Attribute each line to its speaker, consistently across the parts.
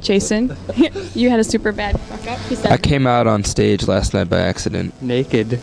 Speaker 1: Jason, you had a super bad fuck up. He said.
Speaker 2: I came out on stage last night by accident.
Speaker 3: Naked.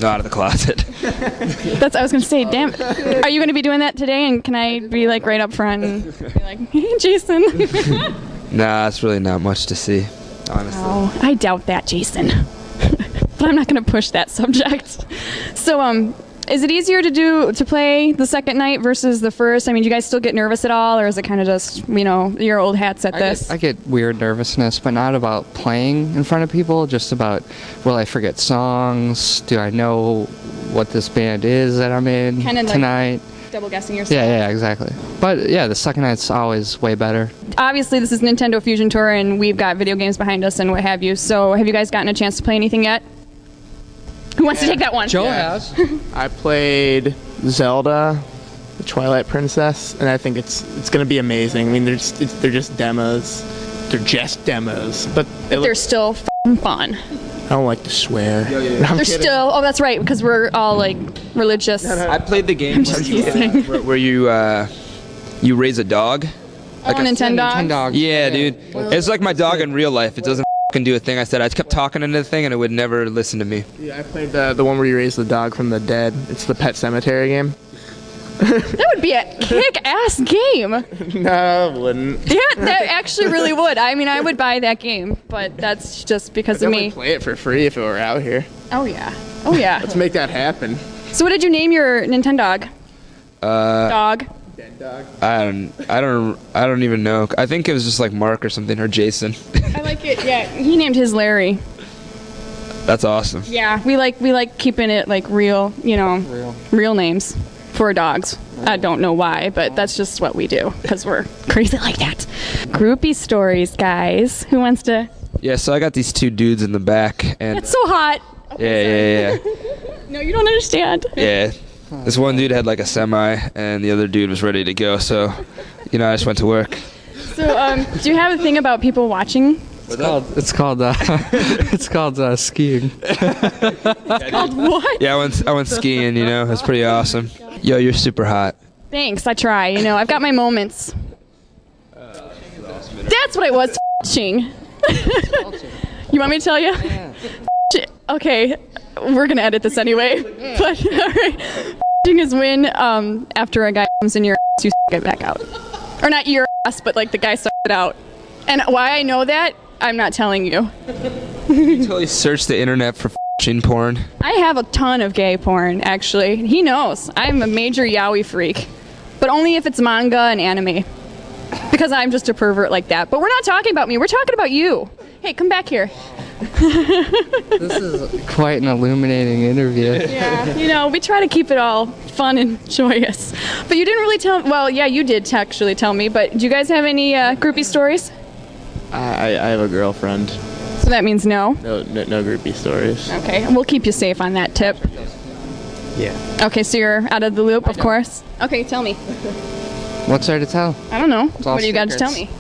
Speaker 2: No, out of the closet.
Speaker 1: That's what I was going to say. Damn. Are you going to be doing that today? And can I be like right up front and be like, hey, Jason?
Speaker 2: Nah, it's really not much to see, honestly.
Speaker 1: Oh, I doubt that, Jason. But I'm not going to push that subject. So, is it easier to play the second night versus the first? I mean, do you guys still get nervous at all, or is it kind of just, your old hats at this?
Speaker 3: I get weird nervousness, but not about playing in front of people, just about, will I forget songs? Do I know what this band is that I'm in tonight?
Speaker 1: Like double guessing yourself.
Speaker 3: Yeah, exactly. But yeah, the second night's always way better.
Speaker 1: Obviously, this is Nintendo Fusion Tour, and we've got video games behind us and what have you. So, have you guys gotten a chance to play anything yet? Who wants to take that one?
Speaker 3: Joe has.
Speaker 4: I played Zelda, the Twilight Princess, and I think it's going to be amazing. I mean, they're just demos. They're just demos, but
Speaker 1: they're still fun.
Speaker 4: I don't like to swear.
Speaker 1: They're still. Oh, that's right, because we're all like religious.
Speaker 2: No. I played the game where you raise a dog.
Speaker 1: Like Nintendo.
Speaker 2: Yeah, dude. It's like my dog in real life. It doesn't can do a thing. I said I kept talking into the thing and it would never listen to me.
Speaker 4: Yeah, I played the one where you raise the dog from the dead. It's the Pet Cemetery game.
Speaker 1: That would be a kick-ass game.
Speaker 4: No, it wouldn't.
Speaker 1: Yeah, that actually really would. I mean, I would buy that game, but that's just because of me.
Speaker 4: I'd play it for free if it were out here.
Speaker 1: Oh yeah. Oh yeah.
Speaker 4: Let's make that happen.
Speaker 1: So what did you name your Nintendo dog?
Speaker 4: Dead dog.
Speaker 2: I don't even know. I think it was just like Mark or something, or Jason.
Speaker 1: I like it. Yeah, he named his Larry.
Speaker 2: That's awesome.
Speaker 1: Yeah, we like keeping it like real, real names for dogs. I don't know why, but that's just what we do because we're crazy like that. Groupie stories, guys. Who wants to?
Speaker 2: Yeah, so I got these two dudes in the back, and
Speaker 1: it's so hot.
Speaker 2: Yeah.
Speaker 1: No, you don't understand.
Speaker 2: Yeah. This one dude had like a semi, and the other dude was ready to go. So, I just went to work.
Speaker 1: So, do you have a thing about people watching?
Speaker 3: It's called skiing.
Speaker 1: It's called what?
Speaker 2: Yeah, I went skiing. It's pretty awesome. Yo, you're super hot.
Speaker 1: Thanks. I try. I've got my moments. That's what I was watching. You want me to tell you?
Speaker 3: Yeah.
Speaker 1: Okay, we're gonna edit this anyway. But all right, is when after a guy comes in your ass, you it back out, or not your ass, but like the guy sucked it out. And why I know that, I'm not telling you.
Speaker 2: You totally search the internet for porn.
Speaker 1: I have a ton of gay porn, actually. He knows. I'm a major yaoi freak, but only if it's manga and anime, because I'm just a pervert like that. But we're not talking about me. We're talking about you. Hey, come back here.
Speaker 3: This is quite an illuminating interview.
Speaker 1: Yeah, we try to keep it all fun and joyous. But you didn't really tell. Well, yeah, you did actually tell me. But do you guys have any groupie stories?
Speaker 4: I have a girlfriend.
Speaker 1: So that means no?
Speaker 4: No groupie stories.
Speaker 1: Okay, we'll keep you safe on that tip.
Speaker 4: Yeah.
Speaker 1: Okay, so you're out of the loop, of course. Okay, tell me.
Speaker 3: What's there to tell?
Speaker 1: I don't know. What do you got to tell me?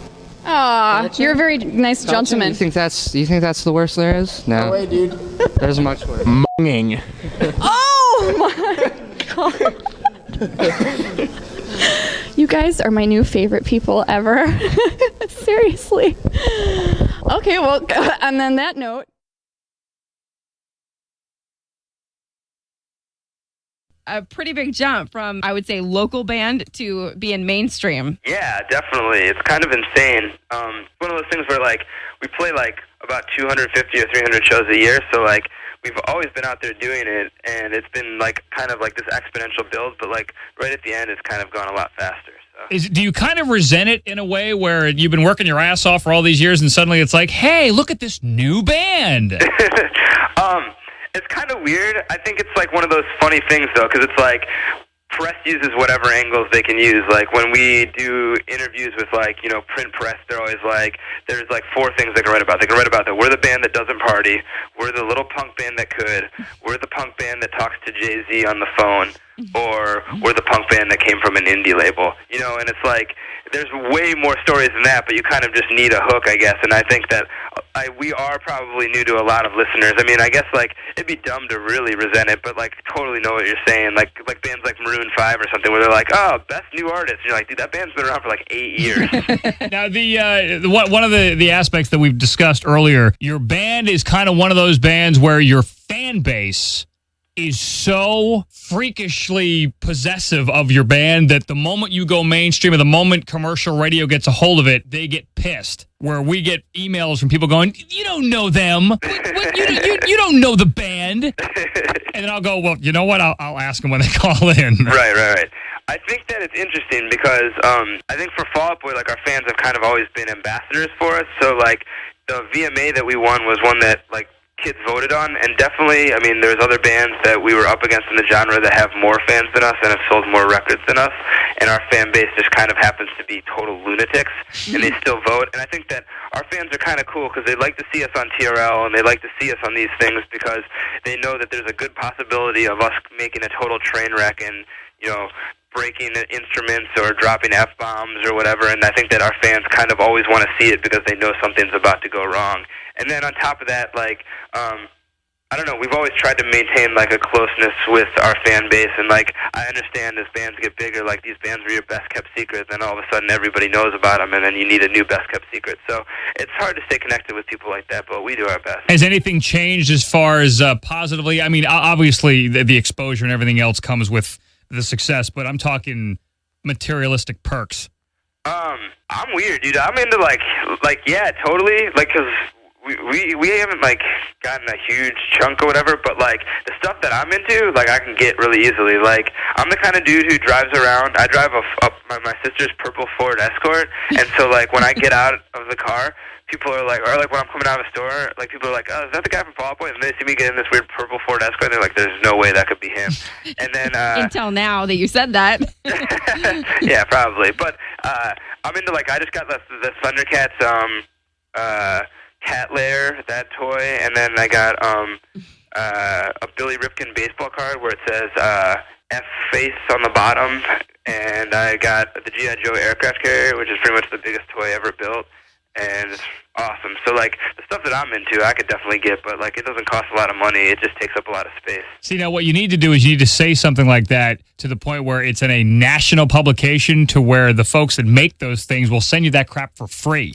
Speaker 1: Aw, you're a very nice gentleman.
Speaker 3: You think that's the worst there is? No.
Speaker 4: No way, dude.
Speaker 3: There's much worse.
Speaker 4: Monging.
Speaker 1: Oh my god. You guys are my new favorite people ever. Seriously. Okay, well, and on that note.
Speaker 5: A pretty big jump from, I would say, local band to being mainstream.
Speaker 6: Yeah, definitely. It's kind of insane. One of those things where, we play, about 250 or 300 shows a year, so, we've always been out there doing it, and it's been, kind of this exponential build, but, right at the end, it's kind of gone a lot faster. So.
Speaker 7: Do you kind of resent it in a way where you've been working your ass off for all these years, and suddenly it's like, hey, look at this new band?
Speaker 6: It's kind of weird. I think it's one of those funny things though, because it's press uses whatever angles they can use. When we do interviews with print press, they're always there's 4 things they can write about. They can write about that we're the band that doesn't party, we're the little punk band that could, we're the punk band that talks to Jay-Z on the phone, or we're the punk band that came from an indie label. And it's there's way more stories than that, but you kind of just need a hook, I guess. And I think that we are probably new to a lot of listeners. I mean, I guess like it'd be dumb to really resent it, but like totally know what you're saying. Like bands like Maroon 5 or something, where they're like, "Oh, best new artist." And you're like, "Dude, that band's been around for like 8 years."
Speaker 7: Now, one of the aspects that we've discussed earlier, your band is kind of one of those bands where your fan base is so freakishly possessive of your band that the moment you go mainstream or the moment commercial radio gets a hold of it, they get pissed. Where we get emails from people going, "You don't know them. You don't know the band." And then I'll go, "Well, you know what? I'll ask them when they call in."
Speaker 6: Right. I think that it's interesting because I think for Fall Out Boy, like our fans have kind of always been ambassadors for us. So like the VMA that we won was one that like kids voted on, and definitely, I mean, there's other bands that we were up against in the genre that have more fans than us and have sold more records than us, and our fan base just kind of happens to be total lunatics, and they still vote. And I think that our fans are kind of cool because they like to see us on TRL, and they like to see us on these things because they know that there's a good possibility of us making a total train wreck and, you know, breaking instruments or dropping F-bombs or whatever, and I think that our fans kind of always want to see it because they know something's about to go wrong. And then on top of that, like, I don't know, we've always tried to maintain, like, a closeness with our fan base, and, like, I understand as bands get bigger, like, these bands were your best-kept secret, then all of a sudden everybody knows about them, and then you need a new best-kept secret. So it's hard to stay connected with people like that, but we do our best.
Speaker 7: Has anything changed as far as positively? I mean, obviously, the exposure and everything else comes with the success, but I'm talking materialistic perks.
Speaker 6: I'm weird, dude. I'm into, like, yeah, totally, like, because we haven't, like, gotten a huge chunk or whatever, but, like, the stuff that I'm into, like, I can get really easily. Like, I'm the kind of dude who drives around. I drive my sister's purple Ford Escort, and so, like, when I get out of the car, people are like, or like when I'm coming out of a store, like people are like, "Oh, is that the guy from Fall Out Boy?" And they see me get in this weird purple Ford Escort, and they're like, "There's no way that could be him." And then
Speaker 5: until now that you said that.
Speaker 6: Yeah, probably. But I'm into, like, I just got the Thundercats cat lair, that toy, and then I got a Billy Ripken baseball card where it says F face on the bottom, and I got the G.I. Joe aircraft carrier, which is pretty much the biggest toy ever built. And it's awesome. So, like, the stuff that I'm into, I could definitely get, but, like, it doesn't cost a lot of money. It just takes up a lot of space.
Speaker 7: See, now what you need to do is you need to say something like that to the point where it's in a national publication to where the folks that make those things will send you that crap for free.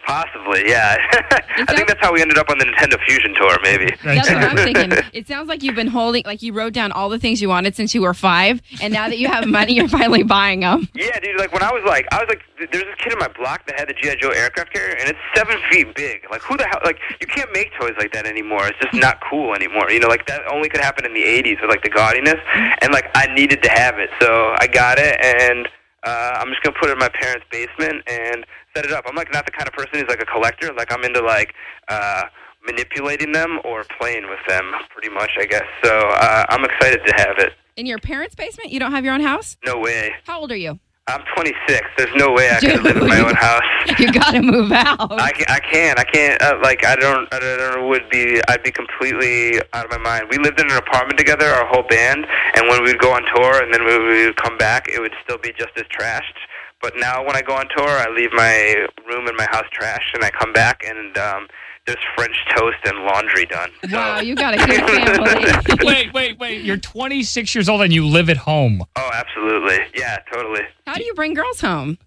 Speaker 6: Possibly, yeah. I think that's how we ended up on the Nintendo Fusion Tour, maybe.
Speaker 5: That's what I'm thinking. It sounds like you've been holding, like you wrote down all the things you wanted since you were 5, and now that you have money, you're finally buying them.
Speaker 6: Yeah, dude, like when I was like, there's this kid in my block that had the G.I. Joe aircraft carrier, and it's 7 feet big. Like, who the hell, like, you can't make toys like that anymore. It's just not cool anymore. You know, like, that only could happen in the 80s with, like, the gaudiness, and, like, I needed to have it, so I got it, and I'm just going to put it in my parents' basement and set it up. I'm, like, not the kind of person who's, like, a collector. Like, I'm into, like, manipulating them or playing with them, pretty much, I guess. So I'm excited to have it.
Speaker 5: In your parents' basement? You don't have your own house?
Speaker 6: No way.
Speaker 5: How old are you?
Speaker 6: I'm 26. There's no way I could live in my own house.
Speaker 5: You gotta move out.
Speaker 6: I can't. Like, I don't. I'd be completely out of my mind. We lived in an apartment together, our whole band, and when we'd go on tour, and then when we would come back, it would still be just as trashed. But now, when I go on tour, I leave my room and my house trashed, and I come back, and there's French toast and laundry done.
Speaker 5: Wow, you got a good family.
Speaker 7: Wait. You're 26 years old and you live at home.
Speaker 6: Oh, absolutely. Yeah, totally.
Speaker 5: How do you bring girls home?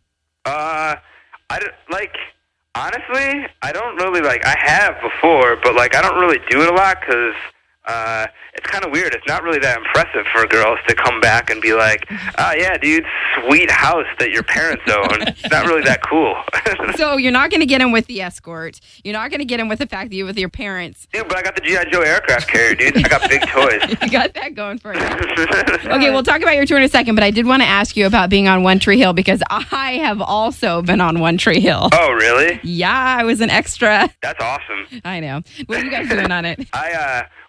Speaker 6: I don't, like, honestly, I don't really, like, I have before, but, like, I don't really do it a lot because it's kind of weird. It's not really that impressive for girls to come back and be like, yeah, dude, sweet house that your parents own. It's not really that cool.
Speaker 5: So you're not going to get him with the escort. You're not going to get him with the fact that you're with your parents.
Speaker 6: Dude, but I got the G.I. Joe aircraft carrier, dude. I got big toys.
Speaker 5: You got that going for you. Okay, we'll talk about your tour in a second, but I did want to ask you about being on One Tree Hill because I have also been on One Tree Hill.
Speaker 6: Oh, really?
Speaker 5: Yeah, I was an extra.
Speaker 6: That's awesome.
Speaker 5: I know. What are you guys doing on it?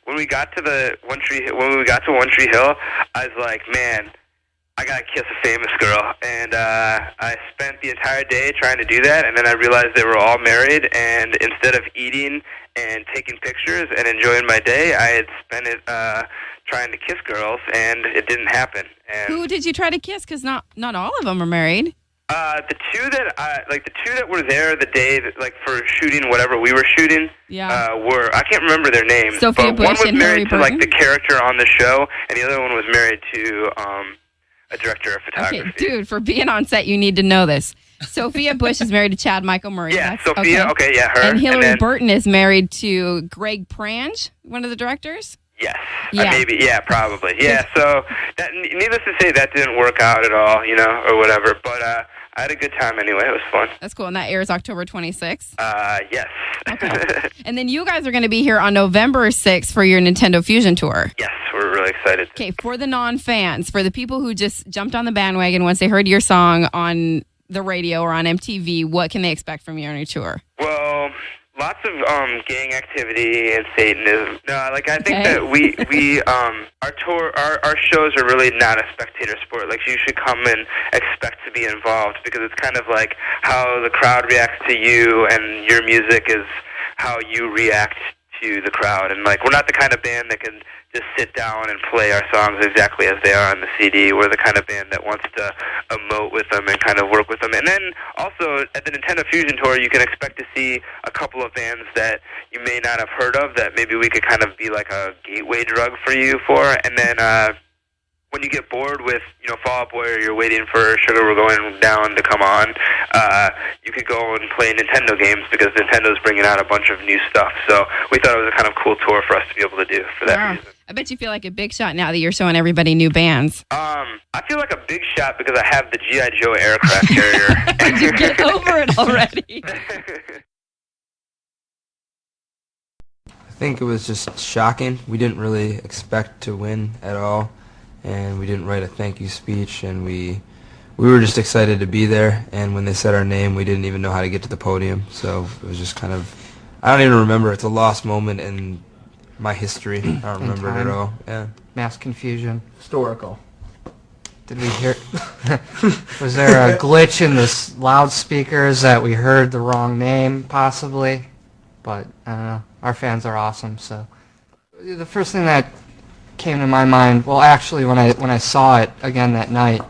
Speaker 6: When we got to One Tree Hill, I was like, man, I gotta kiss a famous girl, and I spent the entire day trying to do that, and then I realized they were all married, and instead of eating and taking pictures and enjoying my day, I had spent it trying to kiss girls, and it didn't happen. And
Speaker 5: who did you try to kiss? Because not all of them are married.
Speaker 6: The two that were there the day that, like, for shooting whatever we were shooting, were, I can't remember their names,
Speaker 5: Sophia
Speaker 6: but
Speaker 5: Bush
Speaker 6: one was
Speaker 5: and
Speaker 6: married
Speaker 5: Harry
Speaker 6: to, like,
Speaker 5: Burton?
Speaker 6: the character on the show, and the other one was married to a director of photography.
Speaker 5: Okay, dude, for being on set, you need to know this. Sophia Bush is married to Chad Michael Murray.
Speaker 6: Yeah, Sophia, okay, yeah, her.
Speaker 5: And Hillary
Speaker 6: then,
Speaker 5: Burton is married to Greg Prange, one of the directors?
Speaker 6: Yes.
Speaker 5: Yeah.
Speaker 6: Maybe, yeah, probably. Yeah, so, that, needless to say, that didn't work out at all, you know, or whatever, but I had a good time anyway. It was fun.
Speaker 5: That's cool, and that airs October 26th?
Speaker 6: Yes.
Speaker 5: Okay. And then you guys are going to be here on November 6th for your Nintendo Fusion Tour.
Speaker 6: Yes, we're really excited.
Speaker 5: Okay, for the non-fans, for the people who just jumped on the bandwagon once they heard your song on the radio or on MTV, what can they expect from you on your tour?
Speaker 6: Well, lots of gang activity and Satanism. No, like I think that we our shows are really not a spectator sport. Like you should come and expect to be involved because it's kind of like how the crowd reacts to you, and your music is how you react to the crowd. And like we're not the kind of band that can just sit down and play our songs exactly as they are on the CD. We're the kind of band that wants to emote with them and kind of work with them. And then also at the Nintendo Fusion Tour, you can expect to see a couple of bands that you may not have heard of that maybe we could kind of be like a gateway drug for you for. And then when you get bored with, you know, Fall Out Boy, or you're waiting for Sugar We're Going Down to come on, you could go and play Nintendo games because Nintendo's bringing out a bunch of new stuff. So we thought it was a kind of cool tour for us to be able to do for that reason.
Speaker 5: I bet you feel like a big shot now that you're showing everybody new bands.
Speaker 6: I feel like a big shot because I have the G.I. Joe aircraft carrier.
Speaker 5: Did you get over it already?
Speaker 2: I think it was just shocking. We didn't really expect to win at all, and we didn't write a thank you speech, and we were just excited to be there. And when they said our name, we didn't even know how to get to the podium. So it was just kind of, I don't even remember. It's a lost moment in my history. I don't remember it at all. Yeah.
Speaker 3: Mass confusion.
Speaker 4: Historical.
Speaker 3: Did we hear? Was there a glitch in the loudspeakers that we heard the wrong name, possibly? But I don't know. Our fans are awesome. So the first thing that came to my mind, well, actually, when I saw it again that night,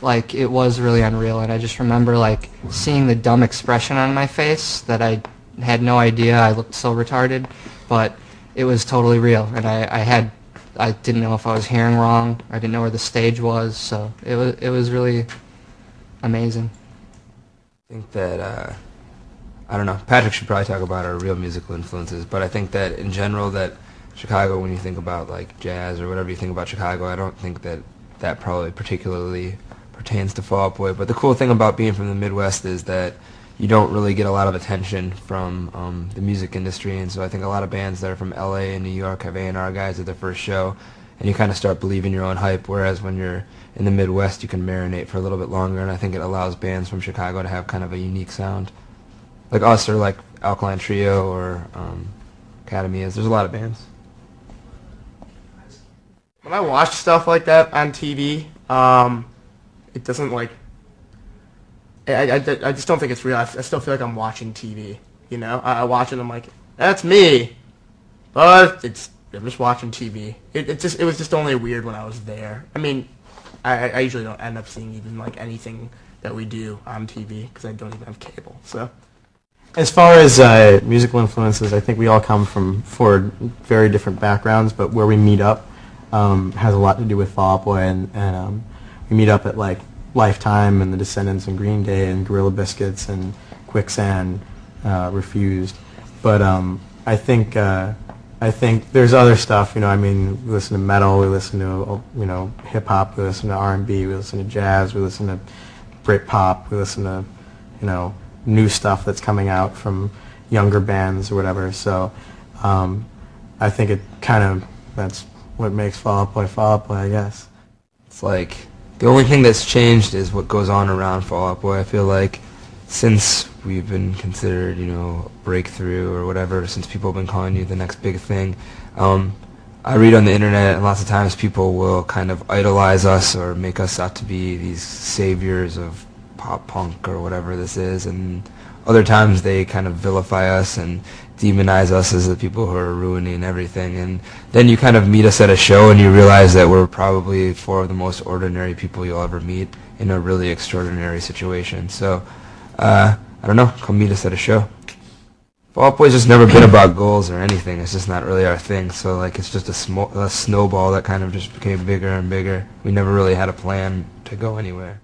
Speaker 3: like it was really unreal, and I just remember like seeing the dumb expression on my face that I had no idea I looked so retarded, but it was totally real, and I didn't know if I was hearing wrong. I didn't know where the stage was, so it was really amazing.
Speaker 2: I think that, I don't know, Patrick should probably talk about our real musical influences, but I think that in general that Chicago, when you think about like jazz or whatever you think about Chicago, I don't think that that probably particularly pertains to Fall Out Boy. But the cool thing about being from the Midwest is that you don't really get a lot of attention from the music industry, and so I think a lot of bands that are from LA and New York have A&R guys at their first show, and you kind of start believing your own hype, whereas when you're in the Midwest you can marinate for a little bit longer, and I think it allows bands from Chicago to have kind of a unique sound. Like us, or like Alkaline Trio, or Academy is. There's a lot of bands.
Speaker 4: When I watch stuff like that on TV, it doesn't like. I just don't think it's real. I still feel like I'm watching TV. You know, I watch it and I'm like, that's me, but I'm just watching TV. It was just only weird when I was there. I mean, I usually don't end up seeing even like anything that we do on TV because I don't even have cable. So.
Speaker 8: As far as musical influences, I think we all come from four very different backgrounds, but where we meet up has a lot to do with Fall Out Boy, and we meet up at like Lifetime and the Descendants and Green Day and Gorilla Biscuits and Quicksand, Refused. But I think there's other stuff. You know, I mean, we listen to metal, we listen to hip hop, we listen to R&B, we listen to jazz, we listen to Britpop, we listen to new stuff that's coming out from younger bands or whatever. So I think that's what makes Fall Out Boy, I guess.
Speaker 2: It's like the only thing that's changed is what goes on around Fall Out Boy. I feel like since we've been considered, breakthrough or whatever, since people have been calling you the next big thing, I read on the internet, and lots of times people will kind of idolize us or make us out to be these saviors of pop punk or whatever this is, and other times they kind of vilify us and demonize us as the people who are ruining everything. And then you kind of meet us at a show and you realize that we're probably four of the most ordinary people you'll ever meet, in a really extraordinary situation. So, I don't know, come meet us at a show. Fall Out Boy's just never been about goals or anything. It's just not really our thing. So like it's just a snowball that kind of just became bigger and bigger. We never really had a plan to go anywhere.